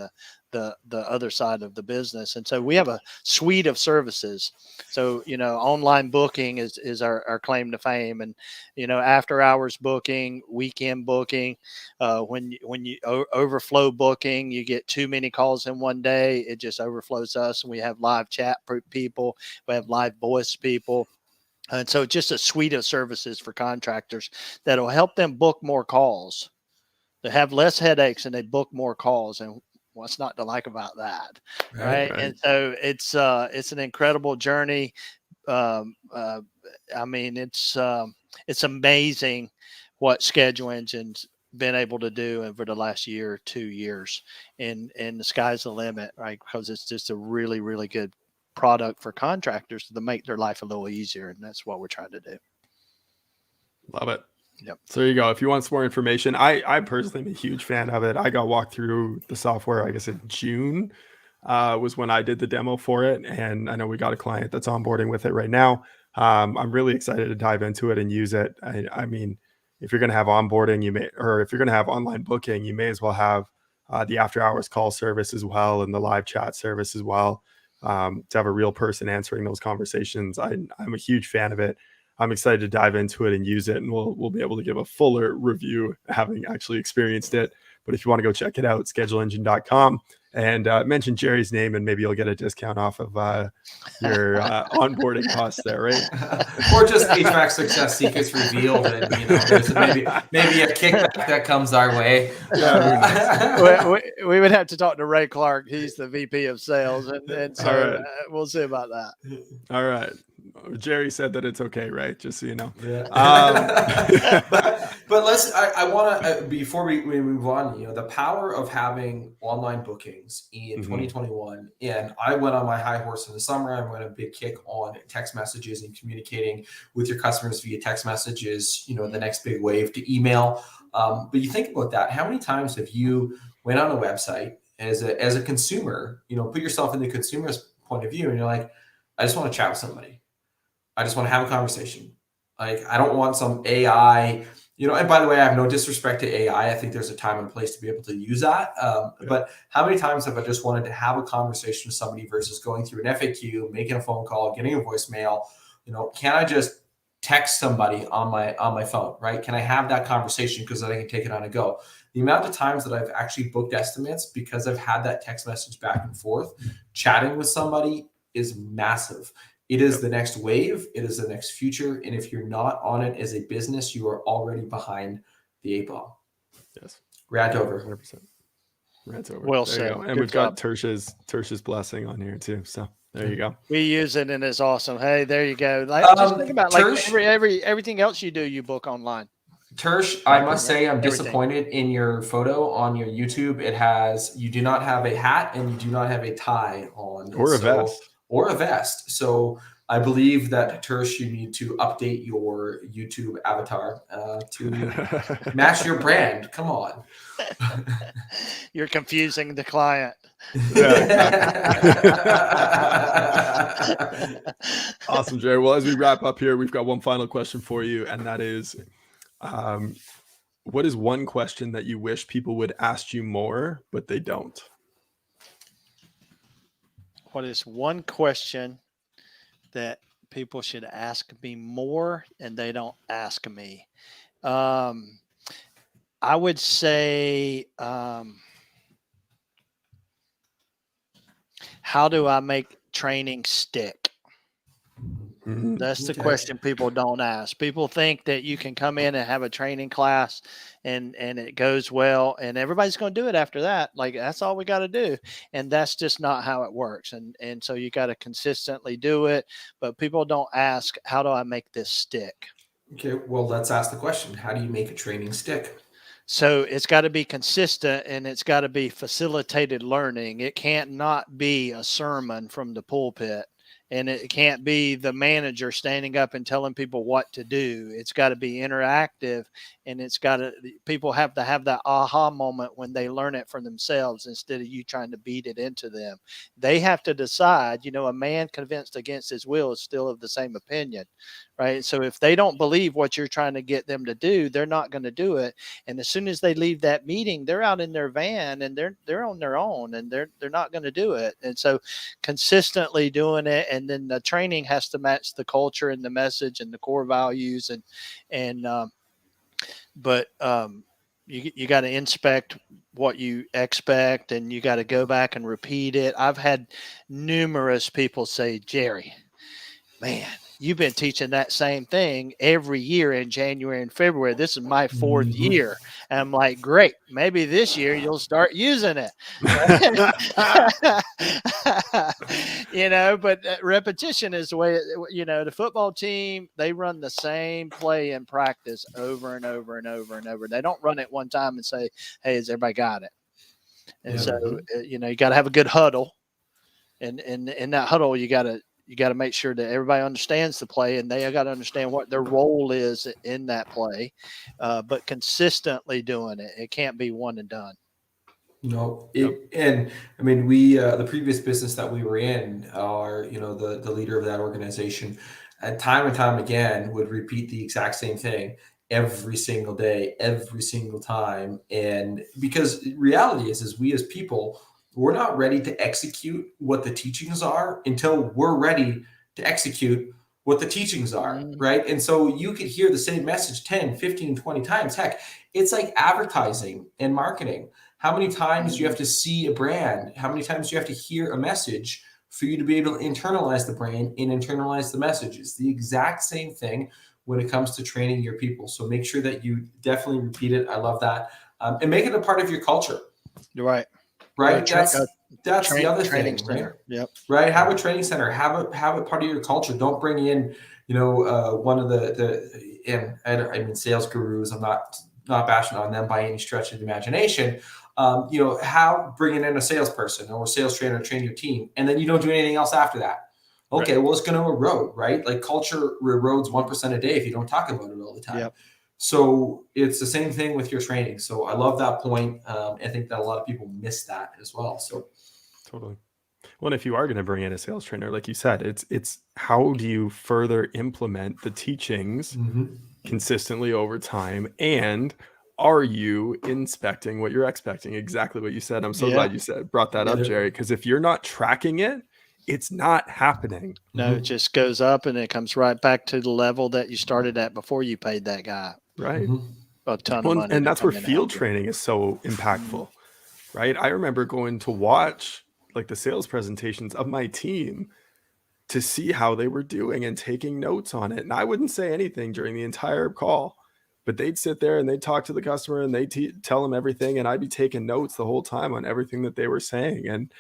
the other side of the business. And so we have a suite of services. So, online booking is our claim to fame, and, after hours booking, weekend booking, when you overflow booking, you get too many calls in one day, it just overflows us. And we have live chat people, we have live voice people. And so just a suite of services for contractors that'll help them book more calls. They have less headaches and they book more calls. And what's not to like about that? Right. And so it's an incredible journey. I mean, it's amazing what Schedule Engine's been able to do over the last year or 2 years, and the sky's the limit, right? Because it's just a really, really good product for contractors to make their life a little easier, and that's what we're trying to do. Love it. Yep. So there you go. If you want some more information, I personally am a huge fan of it. I got walked through the software, I guess in June was when I did the demo for it. And I know we got a client that's onboarding with it right now. I'm really excited to dive into it and use it. I mean, if you're going to have onboarding, if you're going to have online booking, you may as well have the after hours call service as well, and the live chat service as well. To have a real person answering those conversations. I'm a huge fan of it. I'm excited to dive into it and use it, and we'll be able to give a fuller review having actually experienced it. But if you want to go check it out, scheduleengine.com, and mention Jerry's name, and maybe you'll get a discount off of your onboarding costs there, right? Or just HVAC success secrets revealed, and there's maybe a kickback that comes our way. We would have to talk to Ray Clark. He's the VP of sales, and so we'll see about that. All right. Jerry said that it's okay, right? Just so you know. Yeah. But I want to, before we move on, the power of having online bookings in 2021. And I went on my high horse in the summer. I went a big kick on text messages and communicating with your customers via text messages, the next big wave to email. But you think about that. How many times have you went on a website as a consumer, put yourself in the consumer's point of view, and you're like, I just want to chat with somebody. I just want to have a conversation. Like, I don't want some AI, and by the way, I have no disrespect to AI. I think there's a time and place to be able to use that. But how many times have I just wanted to have a conversation with somebody versus going through an FAQ, making a phone call, getting a voicemail? Can I just text somebody on my phone, right? Can I have that conversation because then I can take it on a go? The amount of times that I've actually booked estimates because I've had that text message back and forth, chatting with somebody is massive. It is the next wave. It is the next future. And if you're not on it as a business, you are already behind the 8 ball. Yes. Rant over. 100%. Rant over. Well there said. And we've got Tersh's blessing on here too. So there you go. We use it and it's awesome. Hey, there you go. Just think about everything else you do, you book online. Tersh, I must say I'm disappointed in your photo on your YouTube. You do not have a hat and you do not have a tie on. Or a vest. So I believe that, Tersh, you need to update your YouTube avatar to match your brand. Come on. You're confusing the client. Awesome, Jerry. Well, as we wrap up here, we've got one final question for you, and that is, what is one question that you wish people would ask you more, but they don't? What is one question that people should ask me more and they don't ask me? I would say, how do I make training stick? That's the question people don't ask. People think that you can come in and have a training class and it goes well and everybody's going to do it after that. Like, that's all we got to do. And that's just not how it works. And so you got to consistently do it. But people don't ask, how do I make this stick? Okay, well, let's ask the question. How do you make a training stick? So it's got to be consistent and it's got to be facilitated learning. It can't not be a sermon from the pulpit and it can't be the manager standing up and telling people what to do. It's got to be interactive, and people have to have that aha moment when they learn it for themselves instead of you trying to beat it into them. They have to decide. A man convinced against his will is still of the same opinion, right? So if they don't believe what you're trying to get them to do, they're not going to do it. And as soon as they leave that meeting, they're out in their van and they're on their own, and they're not going to do it. And so consistently doing it, and then the training has to match the culture and the message and the core values, but you got to inspect what you expect, and you got to go back and repeat it. I've had numerous people say, Jerry, man, you've been teaching that same thing every year in January and February. This is my fourth year. And I'm like, great. Maybe this year you'll start using it. But repetition is the way, the football team, they run the same play in practice over and over and over and over. They don't run it one time and say, hey, has everybody got it? And so, you got to have a good huddle. And in that huddle, you got to make sure that everybody understands the play, and they got to understand what their role is in that play, but consistently doing it. It can't be one and done. No, and I mean, we, the previous business that we were in, the leader of that organization, time and time again would repeat the exact same thing every single day, every single time. And because reality is we as people, we're not ready to execute what the teachings are until we're ready to execute what the teachings are, right? And so you could hear the same message 10, 15, 20 times. Heck, it's like advertising and marketing. How many times do you have to see a brand? How many times do you have to hear a message for you to be able to internalize the brand and internalize the message? It's the exact same thing when it comes to training your people. So make sure that you definitely repeat it. I love that. And make it a part of your culture. You're right. Right. That's the other thing, right? Yep. Right. Have a training center. Have it part of your culture. Don't bring in, one of the sales gurus. I'm not bashing on them by any stretch of the imagination. Bringing in a salesperson or a sales trainer to train your team, and then you don't do anything else after that. Okay, right. Well, it's going to erode, right? Like culture erodes 1% a day if you don't talk about it all the time. Yep. So it's the same thing with your training. So I love that point. I think that a lot of people miss that as well. So totally. Well, and if you are going to bring in a sales trainer, like you said, it's how do you further implement the teachings consistently over time, and are you inspecting what you're expecting? Exactly what you said. I'm so glad you brought that up, Jerry, because if you're not tracking it, it's not happening. No, it just goes up and it comes right back to the level that you started at before you paid that guy. Right. A ton of money. And that's where field training is so impactful, right? I remember going to watch like the sales presentations of my team to see how they were doing and taking notes on it. And I wouldn't say anything during the entire call, but they'd sit there and they'd talk to the customer and they'd tell them everything. And I'd be taking notes the whole time on everything that they were saying. And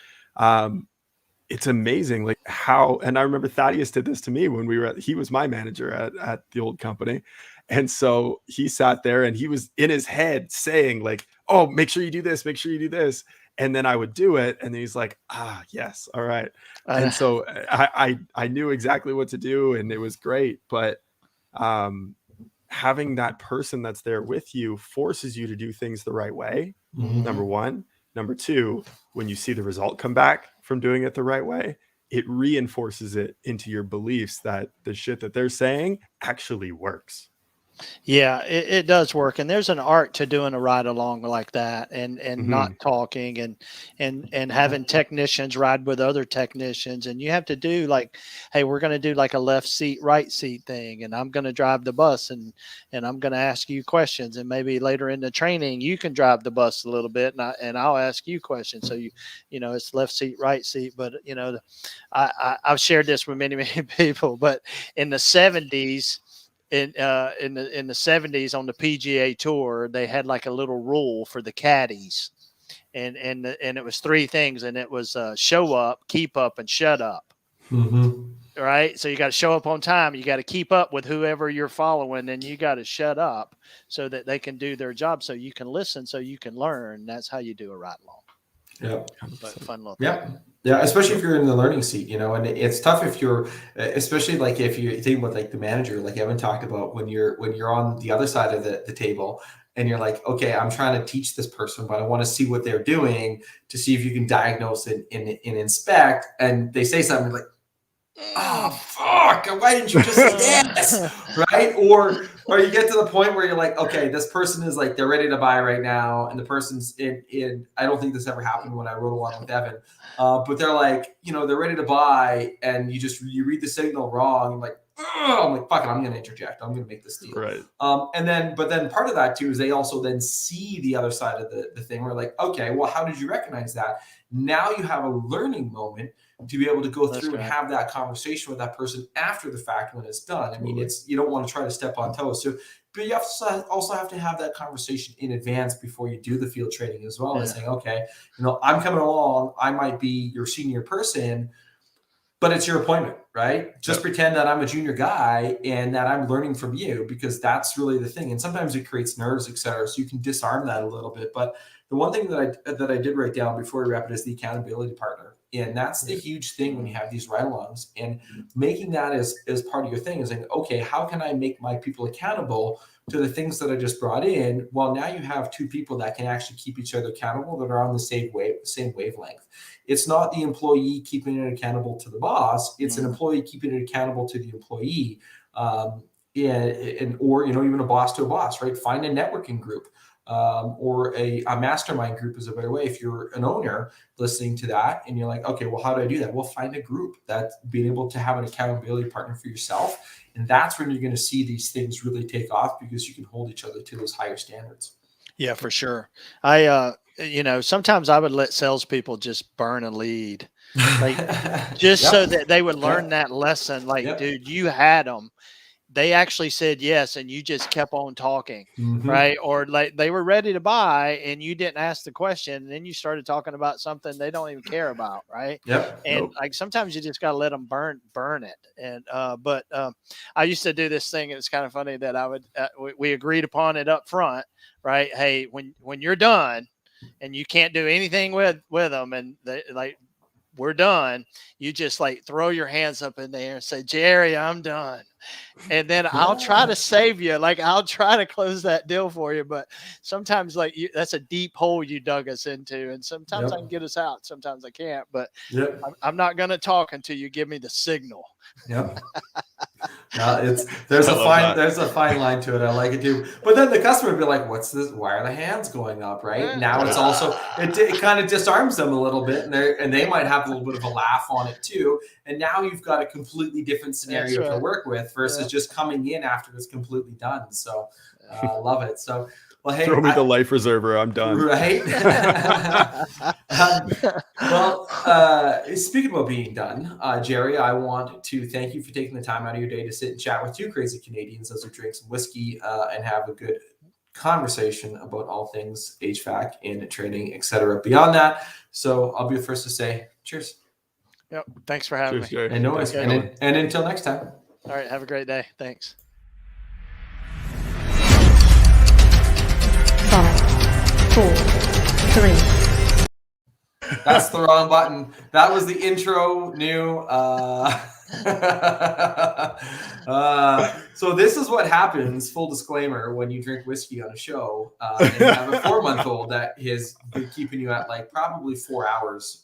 it's amazing like how, and I remember Thaddeus did this to me when he was my manager at the old company. And so he sat there and he was in his head saying like, oh, make sure you do this, make sure you do this. And then I would do it. And then he's like, yes. All right. And so I knew exactly what to do and it was great. But having that person that's there with you forces you to do things the right way. Number one. Number two, when you see the result come back from doing it the right way, it reinforces it into your beliefs that the shit that they're saying actually works. Yeah, it does work. And there's an art to doing a ride along like that and not talking and having technicians ride with other technicians. And you have to do like, hey, we're going to do like a left seat, right seat thing. And I'm going to drive the bus and I'm going to ask you questions. And maybe later in the training, you can drive the bus a little bit and I'll ask you questions. So it's left seat, right seat. But, I've shared this with many, many people, but in the 70s, in the 70s on the PGA Tour, they had like a little rule for the caddies, and it was three things, and it was show up, keep up, and shut up. Right, so you got to show up on time, you got to keep up with whoever you're following, and you got to shut up so that they can do their job, so you can listen, so you can learn. That's how you do a ride along. Yeah, but fun little thing. Yeah, especially if you're in the learning seat, and it's tough if you're, especially like if you think about like the manager, like Evan talked about, when you're on the other side of the table and you're like, okay, I'm trying to teach this person, but I want to see what they're doing to see if you can diagnose and inspect, and they say something like, oh fuck, why didn't you just say this, right? Or you get to the point where you're like, okay, this person is like, they're ready to buy right now, and the person's in I don't think this ever happened when I rode along with Evan, but they're like, they're ready to buy, and you read the signal wrong, and like, I'm like, fuck it, I'm gonna interject, I'm gonna make this deal, Right. but then part of that too is they also then see the other side of the thing, where like, okay, well, how did you recognize that? Now you have a learning moment to be able to go through and have that conversation with that person after the fact when it's done. I mean, you don't want to try to step on toes. So, but you also have to have that conversation in advance before you do the field training as well, as saying, okay, I'm coming along. I might be your senior person, but it's your appointment, right? Just pretend that I'm a junior guy and that I'm learning from you, because that's really the thing. And sometimes it creates nerves, et cetera. So you can disarm that a little bit. But the one thing that I did write down before we wrap it is the accountability partner. And that's the huge thing when you have these ride-alongs, and making that as part of your thing is like, okay, how can I make my people accountable to the things that I just brought in? Well, now you have two people that can actually keep each other accountable, that are on the same wavelength. It's not the employee keeping it accountable to the boss. It's an employee keeping it accountable to the employee. Or even a boss to a boss, right? Find a networking group. Or a mastermind group is a better way. If you're an owner listening to that and you're like, okay, well, how do I do that? Well, find a group that's being able to have an accountability partner for yourself. And that's when you're going to see these things really take off, because you can hold each other to those higher standards. Yeah, for sure. I, sometimes I would let salespeople just burn a lead, like just so that they would learn that lesson. Like, dude, you had them. They actually said yes, and you just kept on talking, right? Or like they were ready to buy and you didn't ask the question, and then you started talking about something they don't even care about, right? And like sometimes you just got to let them burn it. And but I used to do this thing, and it's kind of funny that I would we agreed upon it up front, right? Hey, when you're done and you can't do anything with them, and they like, we're done, you just like throw your hands up in the air and say, Jerry, I'm done. And then I'll try to save you. Like, I'll try to close that deal for you. But sometimes like that's a deep hole you dug us into. And sometimes I can get us out. Sometimes I can't, but I'm not going to talk until you give me the signal. There's a fine line to it. I like it too. But then the customer would be like, what's this? Why are the hands going up? Right now, it's also, it kind of disarms them a little bit, and they might have a little bit of a laugh on it too. And now you've got a completely different scenario to work with versus just coming in after it's completely done. So I love it. So, well, hey, throw me the life reserver. I'm done. Right. Speaking about being done, Jerry, I want to thank you for taking the time out of your day to sit and chat with two crazy Canadians as we drink some whiskey and have a good conversation about all things HVAC and training, etc. Beyond that, so I'll be the first to say cheers. Yep. Thanks for having me. Jerry. And and until next time. All right. Have a great day. Thanks. 5, 4, 3. That's the wrong button. That was the intro new. So this is what happens, full disclaimer, when you drink whiskey on a show and you have a 4-month-old that has been keeping you at like probably 4 hours.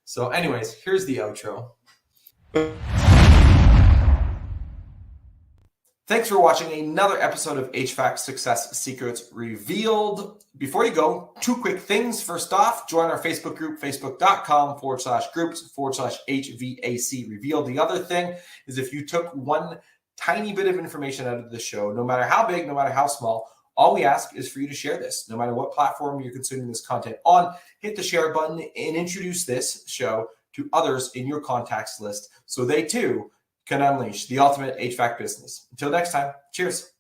So anyways, here's the outro. Thanks for watching another episode of HVAC Success Secrets Revealed. Before you go, 2 quick things. First off, join our Facebook group, facebook.com/groups/HVAC Revealed. The other thing is, if you took one tiny bit of information out of the show, no matter how big, no matter how small, all we ask is for you to share this. No matter what platform you're consuming this content on, hit the share button and introduce this show to others in your contacts list so they too can unleash the ultimate HVAC business. Until next time, cheers.